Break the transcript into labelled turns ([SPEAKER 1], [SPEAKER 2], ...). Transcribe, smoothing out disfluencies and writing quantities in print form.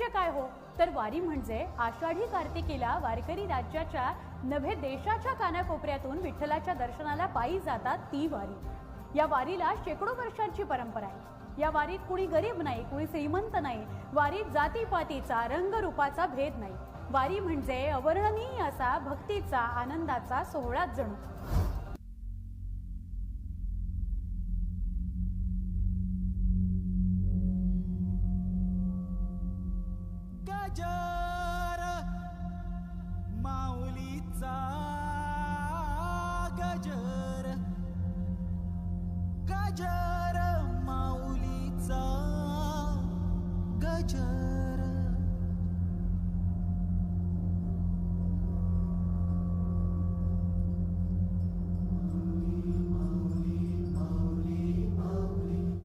[SPEAKER 1] काय हो, तर वारी म्हणजे आषाढी कार्तिकीला वारकरी राज्याच्या नव्हे देशाच्या कानाकोपऱ्यातून विठ्ठलाच्या दर्शनाला पायी जातात ती वारी। या वारीला शेकडो वर्षांची परंपरा आहे। या वारीत कुणी गरीब नाही, कुणी श्रीमंत नाही, वारीत जातीपातीचा रंगरूपाचा भेद नाही। वारी म्हणजे अवर्णनीय असा भक्तीचा आनंदाचा सोहळाच जणू।
[SPEAKER 2] गजर माऊलीचा गजर गजर